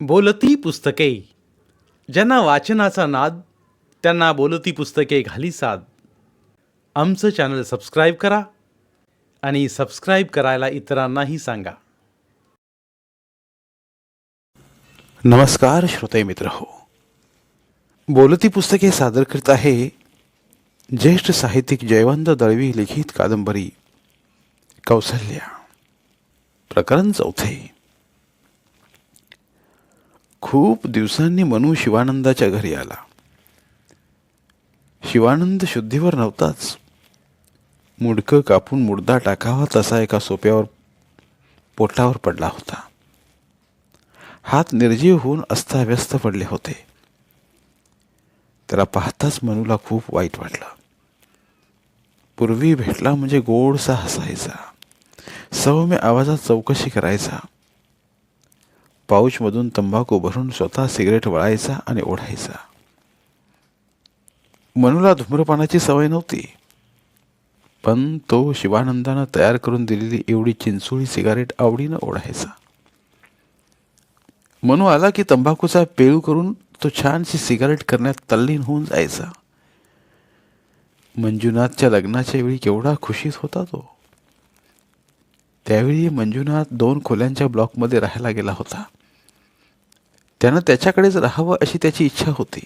बोलती पुस्तके. ज्यांना वाचनाचा नाद त्यांना बोलती पुस्तके घाली साद. आमचं चॅनल सबस्क्राईब करा आणि सबस्क्राईब करायला इतरांनाही सांगा. नमस्कार श्रोते मित्र हो. बोलती पुस्तके सादर करत आहे ज्येष्ठ साहित्यिक जयवंत दळवी लिखित कादंबरी कौसल्या, प्रकरण 4. खूप दिवसांनी मनू शिवानंदाच्या घरी आला. शिवानंद शुद्धीवर नव्हताच. मुडकं कापून मुडदा टाकावा तसा एका सोप्यावर पोटावर पडला होता. हात निर्जीव होऊन अस्ताव्यस्त पडले होते. त्याला पाहताच मनूला खूप वाईट वाटलं. पूर्वी भेटला म्हणजे गोडसा हसायचा, सौम्य आवाजात चौकशी करायचा, पाऊचमधून तंबाखू भरून स्वतः सिगरेट वळायचा आणि ओढायचा. मनूला धूम्रपानाची सवय नव्हती, पण तो शिवानंदानं तयार करून दिलेली एवढी चिंचोळी सिगारेट आवडीनं ओढायचा. मनू आला की तंबाखूचा पेळू करून तो छानशी सिगारेट करण्यात तल्लीन होऊन जायचा. मंजुनाथच्या लग्नाच्या वेळी केवढा खुशीत होता तो. त्यावेळी मंजुनाथ 2 खोल्यांच्या ब्लॉकमध्ये राहायला गेला होता. त्यानं त्याच्याकडेच राहावं अशी त्याची इच्छा होती.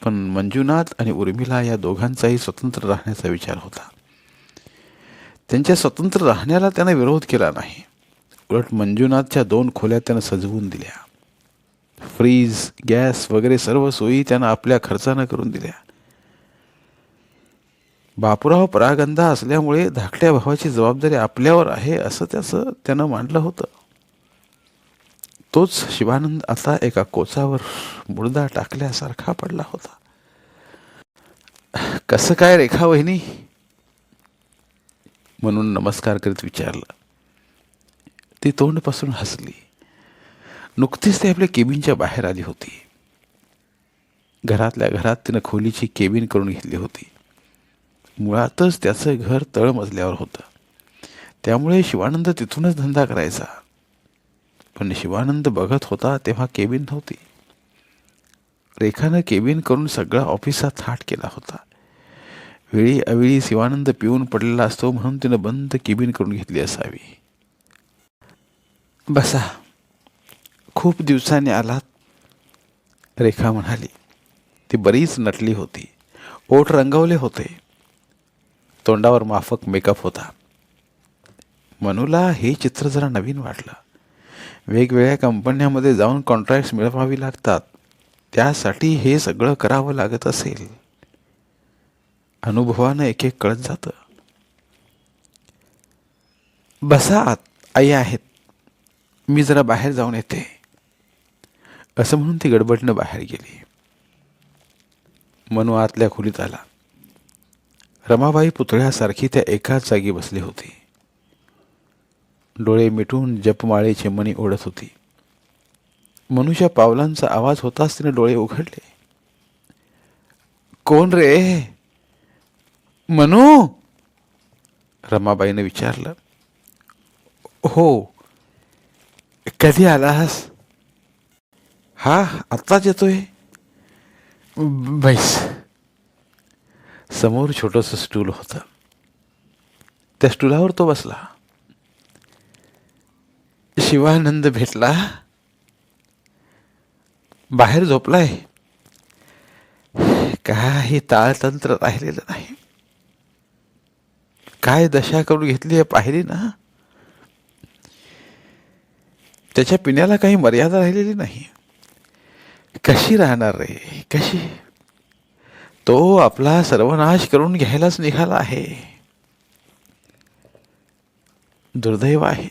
पण मंजुनाथ आणि उर्मिला या दोघांचाही स्वतंत्र राहण्याचा विचार होता. त्यांच्या स्वतंत्र राहण्याला त्यानं विरोध केला नाही. उलट मंजुनाथच्या 2 खोल्या त्यानं सजवून दिल्या. फ्रीज, गॅस वगैरे सर्व सोयी त्यानं आपल्या खर्चानं करून दिल्या. बापूराव परागंधा असल्यामुळे धाकट्या भावाची जबाबदारी आपल्यावर आहे असं त्यानं मांडलं होतं. तोच शिवानंद आता एका कोचावर मुडदा टाकल्यासारखा पडला होता. कसं काय रेखा वहिनी, म्हणून नमस्कार करीत विचारलं. ती तोंडपासून हसली. नुकतीच ती आपल्या केबिनच्या बाहेर आली होती. घरातल्या घरात तिनं खोलीची केबिन करून घेतली होती. मुळातच त्याचं घर तळमजल्यावर होतं, त्यामुळे शिवानंद तिथूनच धंदा करायचा. पण शिवानंद बघत होता तेव्हा केबिन नव्हती. रेखानं केबिन करून सगळा ऑफिसचा थाट केला होता. वेळी अवेळी शिवानंद पिऊन पडलेला असतो म्हणून तिनं बंद केबिन करून घेतली असावी. बसा, खूप दिवसांनी आलात, रेखा म्हणाली. ती बरीच नटली होती. ओठ रंगवले होते. तोंडावर माफक मेकअप होता. मनूला हे चित्र जरा नवीन वाटलं. वेगवेगळ्या कंपन्यांमध्ये जाऊन कॉन्ट्रॅक्ट्स मिळवावी लागतात, त्यासाठी हे सगळं करावं लागत असेल. अनुभवानं एक एक कळत जातं. बसा आत, आई आहेत, मी जरा बाहेर जाऊन येते, असं म्हणून ती गडबडनं बाहेर गेली. मनू आतल्या खोलीत आला. रमाबाई पुतळ्यासारखी त्या एकाच जागी बसली होती. डोळे मिटून जपमाळेची मणी ओढत होती. मनूच्या पावलांचा आवाज होताच तिने डोळे उघडले. कोण रे? मनू, रमाबाईने विचारलं. हो, कधी आलास? हा, आत्ताच येतोय. बैस. समोर छोटंसं स्टूल होतं. त्या स्टूलावर तो बसला. शिवानंद भेटला? बाहेर झोपलाय. काही ताळतंत्र राहिलेलं नाही. काय दशा करून घेतली आहे पाहिली ना. त्याच्या पिण्याला काही मर्यादा राहिलेली नाही. कशी राहणार रे, कशी? तो आपला सर्वनाश करून घ्यायलाच निघाला आहे. दुर्दैव आहे.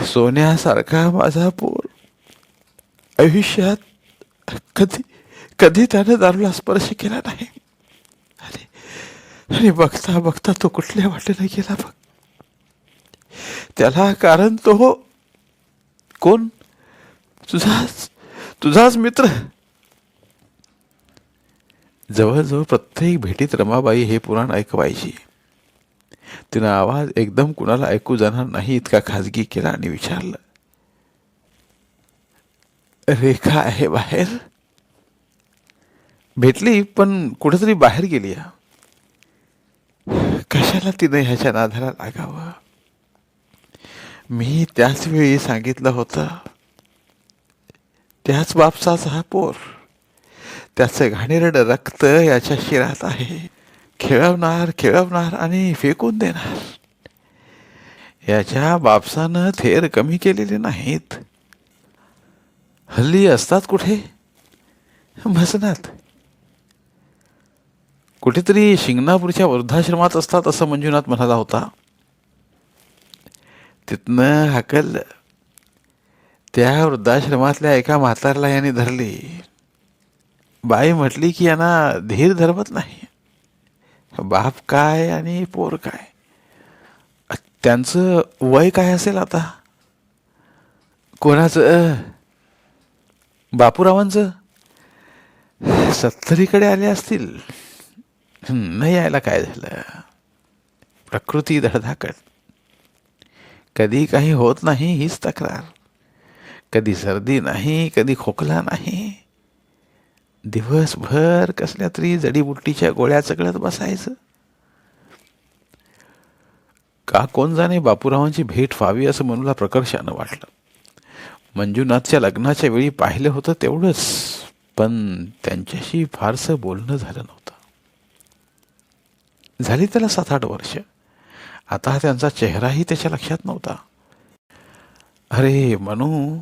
सोन्यासारखा माझा पोर आयुष्यात कधी कधी त्याने दारूला स्पर्श केला नाही. आणि बघता बघता तो कुठल्या वाटेने गेला बघ. त्याला कारण तो कोण? तुझाच मित्र. जवळजवळ प्रत्येक भेटीत रमाबाई हे पुराण ऐकवायची. तिनं आवाज एकदम कुणाला ऐकू जाणार नाही इतका खाजगी केला आणि विचारलं, रेखा आहे बाहेर. भेटली पण कुठेतरी बाहेर गेली. कशाला तिने ह्याच्या नादाला लागावं. मी त्याच वेळी सांगितलं होतं. त्याच बापसाचा हा पोर. त्याचं घाणेरडं रक्त याच्या शिरात आहे. खेळवणार खेळवणार आणि फेकून देणार. याच्या बापसानं थेर कमी केलेले नाहीत. हल्ली असतात कुठे? भसनात. कुठेतरी शिंगणापूरच्या वृद्धाश्रमात असतात असं मंजुनाथ म्हणाला होता. तिथनं हाकललं. त्या वृद्धाश्रमातल्या एका म्हातारला याने धरली. बाई म्हटली की यांना धीर धरवत नाही. बाप काय आणि पोर काय. त्यांचं वय काय असेल आता? कोणाचं? बापूरावांचं 70कडे आले असतील. नाही यायला काय झालं. प्रकृती धडधाकट. कधी काही होत नाही हीच तक्रार. कधी सर्दी नाही, कधी खोकला नाही. दिवसभर कसल्या तरी जडीबुट्टीच्या गोळ्या चगळत बसायचं. का कोण जाणे बापूरावांची भेट व्हावी असं मनूला प्रकर्षानं वाटलं. मंजुनाथच्या लग्नाच्या वेळी पाहिलं होतं तेवढंच, पण त्यांच्याशी फारसं बोलणं झालं नव्हतं. झाली त्याला 7-8 वर्ष. आता त्यांचा चेहराही त्याच्या लक्षात नव्हता. अरे मनू,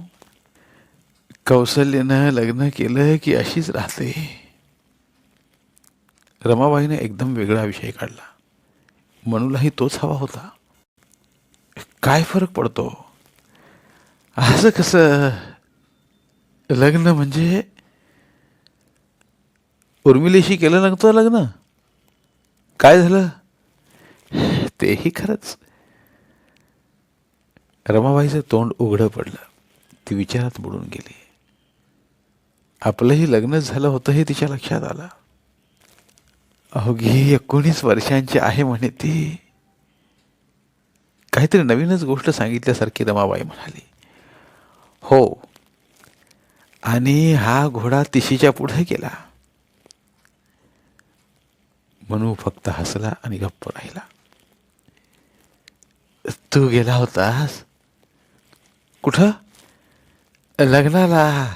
कौसल्यानं लग्न केलं की अशीच राहते. रमाबाईने एकदम वेगळा विषय काढला. मनूलाही तोच हवा होता. काय फरक पडतो? असं कसं? लग्न म्हणजे उर्मिलेशी केलं नव्हतं लग्न? काय झालं? तेही खरंच. रमाबाईचं तोंड उघडं पडलं. ती विचारात बुडून गेली. आपलंही लग्नच झालं होतं हे तिच्या लक्षात आलं. अवघी 19 वर्षांची आहे म्हणे ती. काहीतरी नवीनच गोष्ट सांगितल्यासारखी रमाबाई म्हणाली. हो, आणि हा घोडा तिशीच्या पुढे गेला. मनू फक्त हसला आणि गप्प राहिला. तू गेला होतास? कुठं? लग्नाला.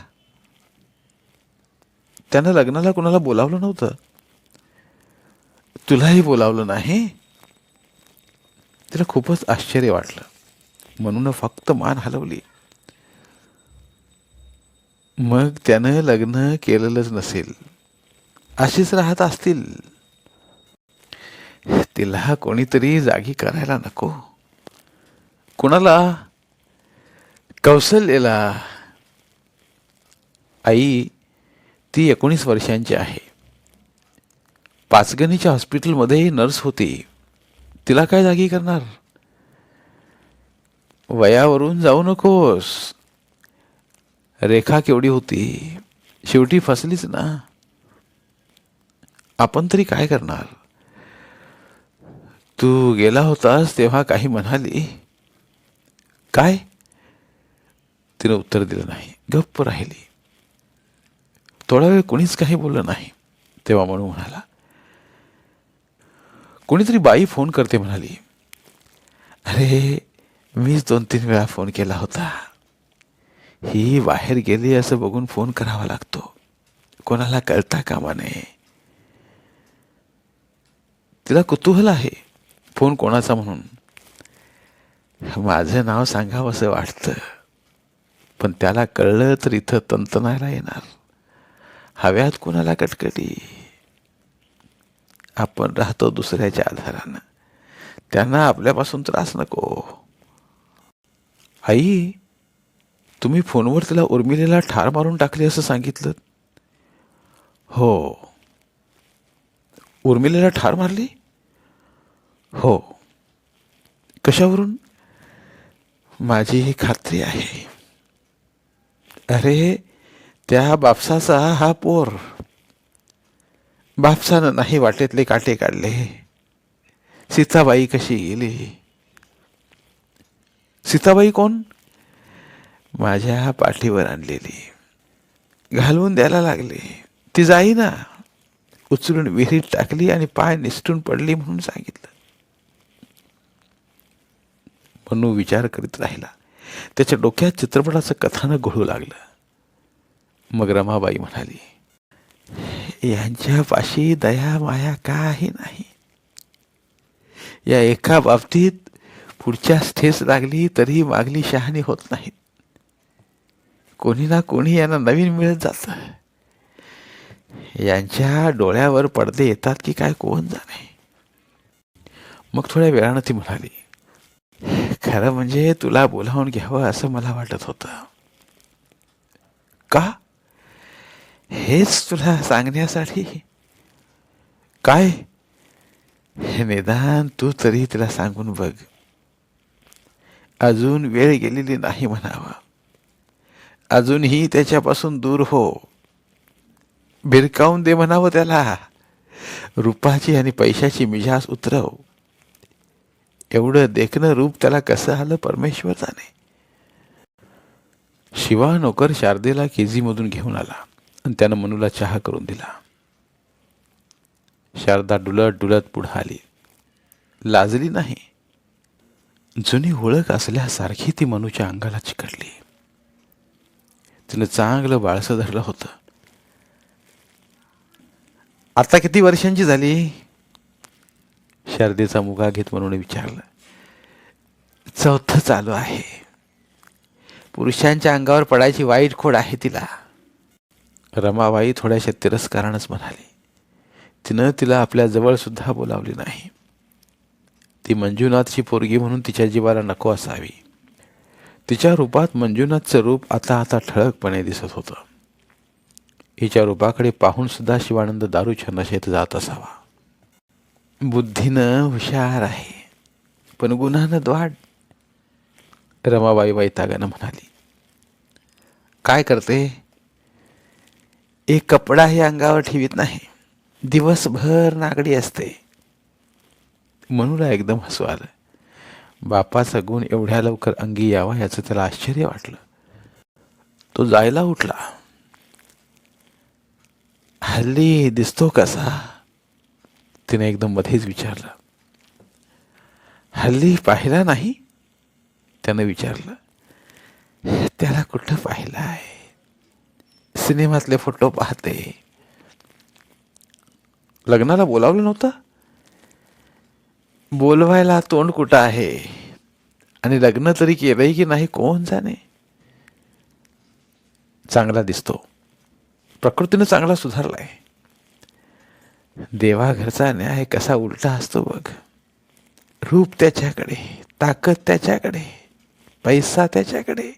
त्यानं लग्नाला कुणाला बोलावलं नव्हतं? तुलाही बोलावलं नाही? तिला खूपच आश्चर्य वाटलं. म्हणून फक्त मान हलवली. मग त्यानं लग्न केलेलंच नसेल. अशीच राहत असतील. तिला कोणीतरी जागी करायला नको? कुणाला? कौसल्याला. आई, ती 19 वर्षांची आहे. पाचगणीच्या हॉस्पिटलमध्ये नर्स होती. तिला काय जागी करणार? वयावरून जाऊ नकोस. रेखा केवढी होती, शेवटी फसलीच ना. आपण तरी काय करणार? तू गेला होतास तेव्हा काही म्हणाली? काय? तिने उत्तर दिलं नाही. गप्प राहिली. थोडा वेळ कोणीच काही बोललं नाही. तेव्हा म्हणू म्हणाला, कोणीतरी बाई फोन करते म्हणाली. अरे, मीच 2-3 वेळा फोन केला होता. ही बाहेर गेली असं बघून फोन करावा लागतो. कोणाला कळता कामा नये. तिला कुतूहल आहे फोन कोणाचा म्हणून. माझं नाव सांगावं असं वाटतं, पण त्याला कळलं तर इथं तंतनायला येणार. हव्यात कोणाला कटकटी. आपण राहतो दुसऱ्याच्या आधारानं. त्यांना आपल्यापासून त्रास नको. आई, तुम्ही फोनवर तिला उर्मिलेला ठार मारून टाकली असं सांगितलं? हो. उर्मिलेला ठार मारली? हो. कशावरून? माझी खात्री आहे. अरे, त्या बापसाचा हा पोर. बापसानं नाही वाटेतले काटे काढले. सीताबाई कशी गेली? सीताबाई कोण? माझ्या पाठीवर आणलेली. घालवून द्यायला लागले. ती जाईना. उचलून विहिरीत टाकली आणि पाय निसटून पडली म्हणून सांगितलं. मनू विचार करीत राहिला. त्याच्या डोक्यात चित्रपटाचं कथानक घोळू लागलं. मग रमाबाई म्हणाली, यांच्यापाशी दया माया काही नाही. या एका बाबतीत पुढच्यास ठेस लागली तरी मागली शहाणी होत नाही. कोणी ना कोणी यांना नवीन मिळत जात. यांच्या डोळ्यावर पडदे येतात की काय कोण जाणे. मग थोड्या वेळानं ती म्हणाली, खरं म्हणजे तुला बोलावून घ्यावं असं मला वाटत होतं. का? हेच तुला सांगण्यासाठी. काय? हे निदान तू तरी तिला सांगून बघ. अजून वेळ गेलेली नाही म्हणावा. अजूनही त्याच्यापासून दूर हो. भिरकावून दे म्हणावं त्याला. रूपाची आणि पैशाची मिजाज उतरव. एवढं देखणं रूप त्याला कसं आलं परमेश्वर जाणे. शिवा नोकर शारदेला केजीमधून घेऊन आला आणि त्यानं मनूला चहा करून दिला. शारदा डुलत डुलत पुढं आली. लाजली नाही. जुनी ओळख असल्यासारखी ती मनूच्या अंगाला चिकटली. तिनं चांगलं बाळसं धरलं होतं. आता किती वर्षांची झाली? शारदेचा मुगा घेत मनूने विचारलं. 4थं चालू आहे. पुरुषांच्या अंगावर पडायची वाईट खोड आहे तिला. रमाबाई थोड्याशा तिरस्कारानंच म्हणाली. तिनं तिला आपल्या जवळ सुद्धा बोलावली नाही. ती मंजुनाथची पोरगी म्हणून तिच्या जीवाला नको असावी. तिच्या रूपात मंजुनाथचं रूप आता आता ठळकपणे दिसत होतं. हिच्या रूपाकडे पाहून सुद्धा शिवानंद दारूच्या नशेत जात असावा. बुद्धीनं हुशार आहे पण गुणानं द्वाड. रमाबाई वैतागानं म्हणाली. काय करते? एक कपडाही अंगावर ठेवीत नाही. दिवसभर नागडी असते. मनूला एकदम हसू आलं. बापाचा गुण एवढ्या लवकर अंगी यावा याचं त्याला आश्चर्य वाटलं. तो जायला उठला. हल्ली दिसतो कसा? तिने एकदम मध्येच विचारलं. हल्ली पाहिला नाही? त्यानं विचारलं. त्याला कुठं पाहिलाय? सिनेमातले फोटो पाहते. लग्नाला बोलावलं नव्हतं? बोलवायला तोंड कुठं आहे? आणि लग्न तरी केलंय की नाही कोण जाणे. चांगला दिसतो. प्रकृतीनं चांगला सुधारलाय. देवाघरचा न्याय कसा उलटा असतो बघ. रूप त्याच्याकडे, ताकद त्याच्याकडे, पैसा त्याच्याकडे,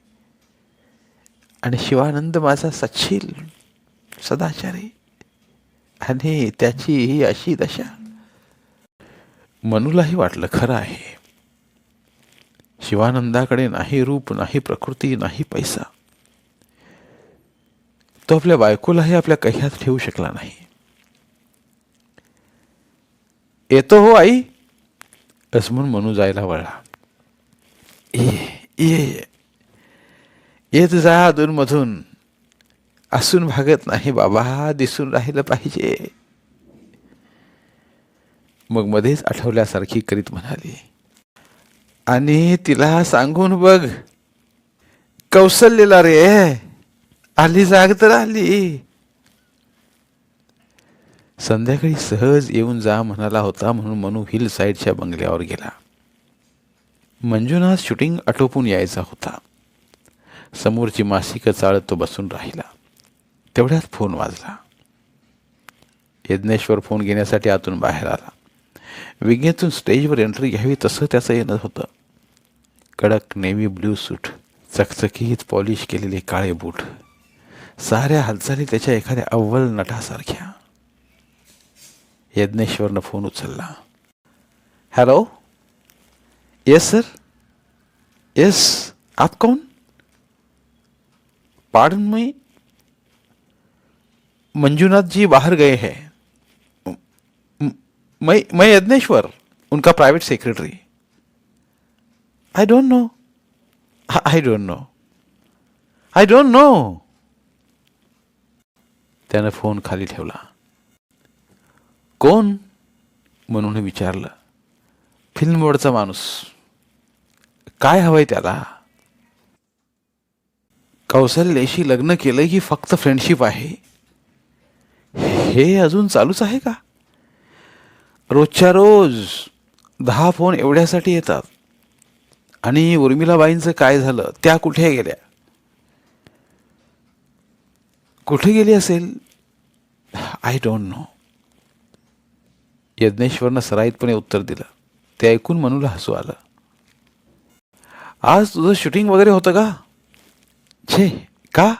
आणि शिवानंद माझा सच्शील सदाचारी, आणि त्याची ही अशी दशा. मनूलाही वाटलं खरं आहे. शिवानंदाकडे नाही रूप, नाही प्रकृती, नाही पैसा. तो आपल्या बायकोलाही आपल्या कह्यात ठेवू शकला नाही. येतो हो आई, असं म्हणून मनू जायला वळला. ये येत जा अधूनमधून. असून भागत नाही बाबा, दिसून राहिलं पाहिजे. मग मध्येच आठवल्यासारखी करीत म्हणाली, आणि तिला सांगून बघ, कौशल्यला रे, आली जाग तर आली. संध्याकाळी सहज येऊन जा म्हणाला होता म्हणून मनू हिल साईडच्या बंगल्यावर गेला. मंजुनाथ शूटिंग आटोपून यायचा होता. समोरची मासिकं चाळत तो बसून राहिला. तेवढ्यात फोन वाजला. यज्ञेश्वर फोन घेण्यासाठी आतून बाहेर आला. विज्ञेतून स्टेजवर एंट्री घ्यावी तसं त्याचं येणं होतं. कडक नेव्ही ब्ल्यू सूट, चकचकीत पॉलिश केलेले काळे बूट, साऱ्या हालचाली त्याच्या एखाद्या अव्वल नटासारख्या. यज्ञेश्वरनं फोन उचलला. हॅलो. Yes sir. यस, आप कौन? पार्डन मी, मंजुनाथ जी बाहर गए हैं. मैं यज्ञेश्वर, उनका private secretary. I don't know. I don't know. I don't know. त्यानं फोन खाली ठेवला. कोण म्हणून विचारलं. फिल्मवरचा माणूस. काय हवंय त्याला? कौशल्याशी लग्न केलं की फक्त फ्रेंडशिप आहे? हे अजून चालूच आहे का? रोजच्या रोज 10 फोन एवढ्यासाठी येतात. आणि उर्मिलाबाईंचं काय झालं? त्या कुठे गेल्या? कुठे गेली असेल? I don't know. यज्ञेश्वरनं सराईतपणे उत्तर दिलं. ते ऐकून मनूला हसू आलं. आज तुझं शूटिंग वगैरे होतं का? छे, का?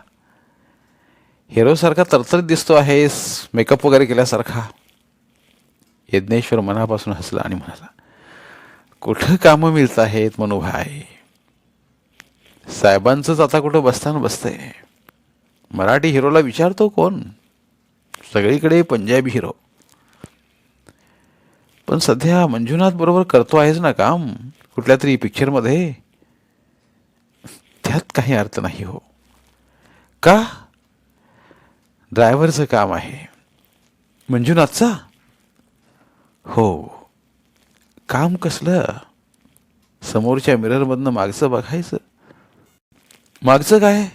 हिरोसारखा तरतरीत दिसतो आहेस, मेकअप वगैरे केल्यासारखा. यज्ञेश्वर मनापासून हसला आणि म्हणाला, कुठं कामं मिळत आहेत मनूभाई. साहेबांचंच आता कुठं बसताना बसतंय. मराठी हिरोला विचारतो कोण? सगळीकडे पंजाबी हिरो. पण सध्या मंजुनाथ बरोबर करतो आहेस ना काम कुठल्या तरी पिक्चरमध्ये? त्यात काही अर्थ नाही हो. का? ड्रायव्हरचं काम आहे. मंजुनाथचा? हो. काम कसलं? समोरच्या मिररमधनं मागचं बघायचं. मागचं काय?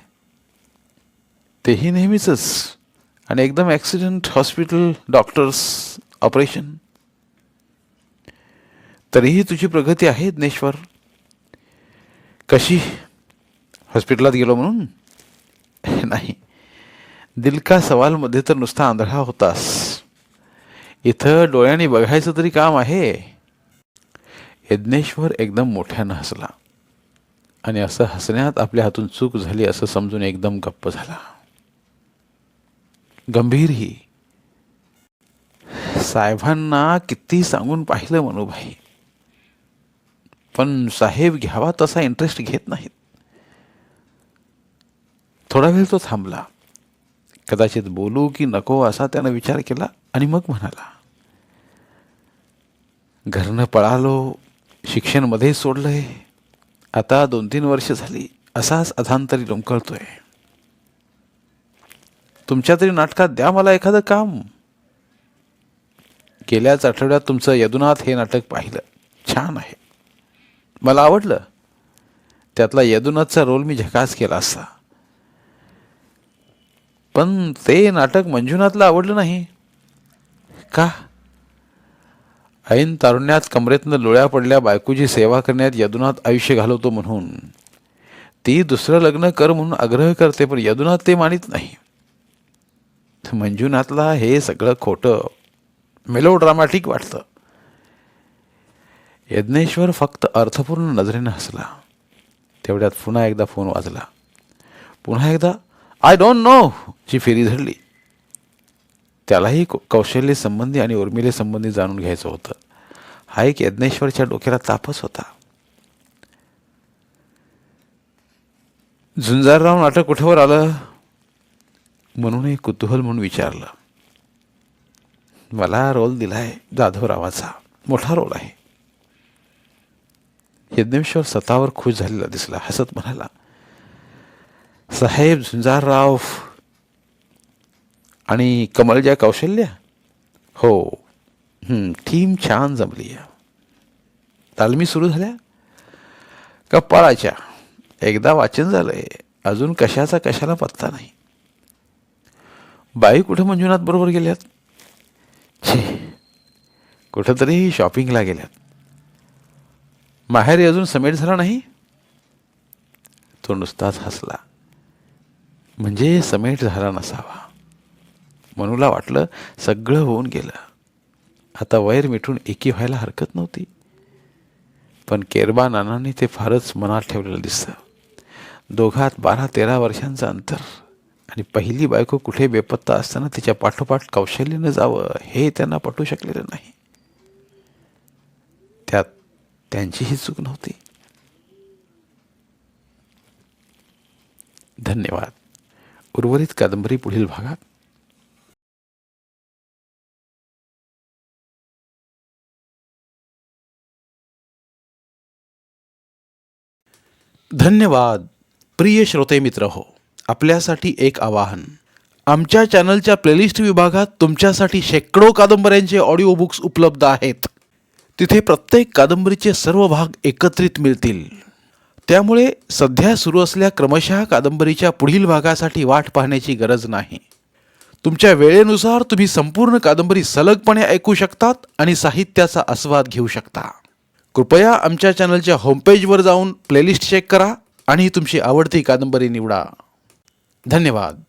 तेही नेहमीच. आणि एकदम ॲक्सिडेंट, हॉस्पिटल, डॉक्टर्स, ऑपरेशन. तरीही तुझी प्रगती आहे यज्ञेश्वर. कशी? हॉस्पिटलात गेलो म्हणून? नाही. दिल का सवालमध्ये तर नुसता आंधळा होतास. इथं डोळ्यांनी बघायचं तरी काम आहे. यज्ञेश्वर एकदम मोठ्यानं हसला आणि असं हसण्यात आपल्या हातून चूक झाली असं समजून एकदम गप्प झाला. गंभीरही. साहेबांना किती सांगून पाहिलं मनूभाई, पण साहेब घ्यावा तसा इंटरेस्ट घेत नाहीत. थोडा वेळ तो थांबला. कदाचित बोलू की नको असा त्यानं विचार केला आणि मग म्हणाला, घरनं पळालो, शिक्षण मध्येच सोडलंय. आता 2-3 वर्ष झाली असाच अधांतरी लोंबकळतोय. तुमच्या तरी नाटकात द्या मला एखादं काम. गेल्याच आठवड्यात तुमचं यदुनाथ हे नाटक पाहिलं. छान आहे, मला आवडलं. त्यातला यदुनाथचा रोल मी झकास केला असता. पण ते नाटक मंजुनाथला आवडलं नाही. का? ऐन तारुण्यात कमरेतनं लोळ्या पडल्या बायकोची सेवा करण्यात यदुनाथ आयुष्य घालवतो म्हणून ती दुसरं लग्न कर म्हणून आग्रह करते, पण यदुनाथ ते मानित नाही. मंजुनाथला हे सगळं खोटं, मेलोड्रामॅटिक वाटतं. यज्ञेश्वर फक्त अर्थपूर्ण नजरेनं हसला. तेवढ्यात पुन्हा एकदा फोन वाजला. पुन्हा एकदा आय डोंट नो ची फेरी धरली. त्यालाही कौशल्य संबंधी आणि उर्मिले संबंधी जाणून घ्यायचं होतं. हा एक यज्ञेश्वरच्या डोक्याला तापच होता. झुंजारराव नाटक कुठेवर आलं म्हणून एक कुतूहल म्हणून विचारलं. मला रोल दिलाय जाधवरावाचा, मोठा रोल आहे. यज्ञेश्वर स्वतःवर खुश झालेला दिसला. हसत म्हणाला, साहेब झुंजारराव आणि कमलजा कौशल्य? हो. टीम छान जमली आहे. तालमी सुरू झाल्या? कपाळाच्या. एकदा वाचन झालंय, अजून कशाचा कशाला पत्ता नाही. बाई कुठं मंजुनाथ बरोबर गेल्यात? छे, कुठंतरी शॉपिंगला गेल्यात. माहेरी अजून समेट झाला नाही? तो नुसताच हसला. म्हणजे समेट झाला नसावा. मनूला वाटलं सगळं होऊन गेलं. आता वैर मिटून एकी व्हायला हरकत नव्हती. पण केरबा नानांनी ते फारच मनात ठेवलेलं दिसतं. दोघात 12-13 वर्षांचं अंतर आणि पहिली बायको कुठे बेपत्ता असताना तिच्या पाठोपाठ कौशल्यानं जावं हे त्यांना पटू शकलेलं नाही. त्यात त्यांचीही चूक नव्हती. धन्यवाद. उर्वरित कादंबरी पुढील भागात. धन्यवाद. प्रिय श्रोते मित्र हो, आपल्यासाठी एक आवाहन. आमच्या चॅनलच्या प्लेलिस्ट विभागात तुमच्यासाठी शेकडो कादंबऱ्यांचे ऑडिओ बुक्स उपलब्ध आहेत. तिथे प्रत्येक कादंबरीचे सर्व भाग एकत्रित मिळतील. त्यामुळे सध्या सुरू असलेल्या क्रमशः कादंबरीच्या पुढील भागासाठी वाट पाहण्याची गरज नाही. तुमच्या वेळेनुसार तुम्ही संपूर्ण कादंबरी सलगपणे ऐकू शकतात आणि साहित्याचा आस्वाद घेऊ शकता. कृपया आमच्या चॅनलच्या होमपेजवर जाऊन प्लेलिस्ट चेक करा आणि तुमची आवडती कादंबरी निवडा. धन्यवाद.